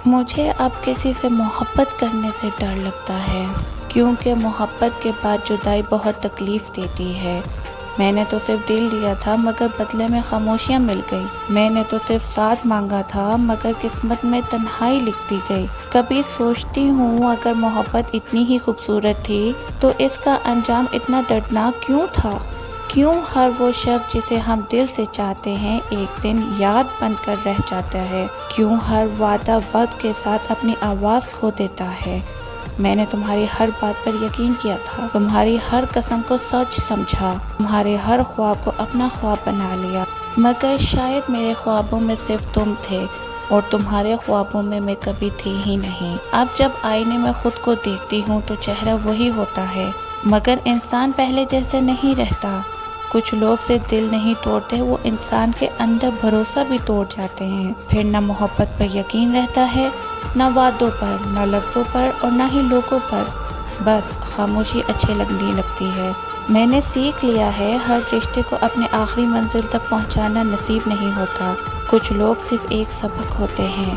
مجھے اب کسی سے محبت کرنے سے ڈر لگتا ہے، کیونکہ محبت کے بعد جدائی بہت تکلیف دیتی ہے۔ میں نے تو صرف دل دیا تھا مگر بدلے میں خاموشیاں مل گئی۔ میں نے تو صرف ساتھ مانگا تھا مگر قسمت میں تنہائی لکھ دی گئی۔ کبھی سوچتی ہوں اگر محبت اتنی ہی خوبصورت تھی تو اس کا انجام اتنا دردناک کیوں تھا؟ کیوں ہر وہ شخص جسے ہم دل سے چاہتے ہیں ایک دن یاد بن کر رہ جاتا ہے؟ کیوں ہر وعدہ وقت کے ساتھ اپنی آواز کھو دیتا ہے؟ میں نے تمہاری ہر بات پر یقین کیا تھا، تمہاری ہر قسم کو سچ سمجھا، تمہارے ہر خواب کو اپنا خواب بنا لیا، مگر شاید میرے خوابوں میں صرف تم تھے اور تمہارے خوابوں میں میں کبھی تھی ہی نہیں۔ اب جب آئینے میں خود کو دیکھتی ہوں تو چہرہ وہی ہوتا ہے، مگر انسان پہلے جیسے نہیں رہتا۔ کچھ لوگ سے دل نہیں توڑتے، وہ انسان کے اندر بھروسہ بھی توڑ جاتے ہیں۔ پھر نہ محبت پر یقین رہتا ہے، نہ وعدوں پر، نہ لفظوں پر اور نہ ہی لوگوں پر۔ بس خاموشی اچھے لگنے لگتی ہے۔ میں نے سیکھ لیا ہے ہر رشتے کو اپنے آخری منزل تک پہنچانا نصیب نہیں ہوتا۔ کچھ لوگ صرف ایک سبق ہوتے ہیں،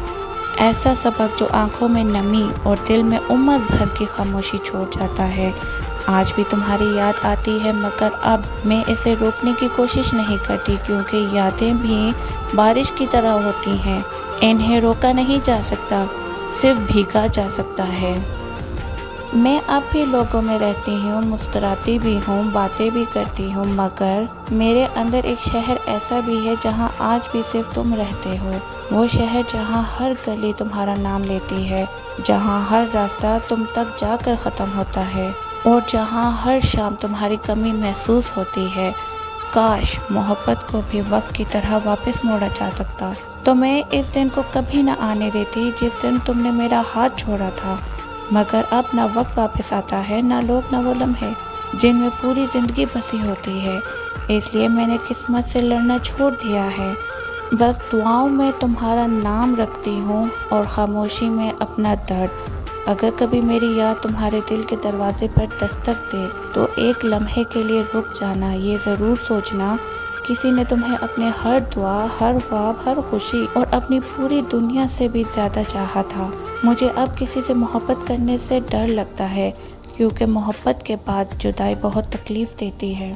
ایسا سبق جو آنکھوں میں نمی اور دل میں عمر بھر کی خاموشی چھوڑ جاتا ہے۔ آج بھی تمہاری یاد آتی ہے مگر اب میں اسے روکنے کی کوشش نہیں کرتی، کیونکہ یادیں بھی بارش کی طرح ہوتی ہیں، انہیں روکا نہیں جا سکتا، صرف بھیگا جا سکتا ہے۔ میں اب بھی لوگوں میں رہتی ہوں، مسکراتی بھی ہوں، باتیں بھی کرتی ہوں، مگر میرے اندر ایک شہر ایسا بھی ہے جہاں آج بھی صرف تم رہتے ہو۔ وہ شہر جہاں ہر گلی تمہارا نام لیتی ہے، جہاں ہر راستہ تم تک جا کر ختم ہوتا ہے اور جہاں ہر شام تمہاری کمی محسوس ہوتی ہے۔ کاش محبت کو بھی وقت کی طرح واپس موڑا جا سکتا، تو میں اس دن کو کبھی نہ آنے دیتی جس دن تم نے میرا ہاتھ چھوڑا تھا۔ مگر اب نہ وقت واپس آتا ہے، نہ لوگ، نہ وہ لمحے جن میں پوری زندگی بسی ہوتی ہے۔ اس لیے میں نے قسمت سے لڑنا چھوڑ دیا ہے، بس دعاؤں میں تمہارا نام رکھتی ہوں اور خاموشی میں اپنا درد۔ اگر کبھی میری یاد تمہارے دل کے دروازے پر دستک دے تو ایک لمحے کے لیے رک جانا، یہ ضرور سوچنا کسی نے تمہیں اپنے ہر دعا، ہر خواب، ہر خوشی اور اپنی پوری دنیا سے بھی زیادہ چاہا تھا۔ مجھے اب کسی سے محبت کرنے سے ڈر لگتا ہے، کیونکہ محبت کے بعد جدائی بہت تکلیف دیتی ہے۔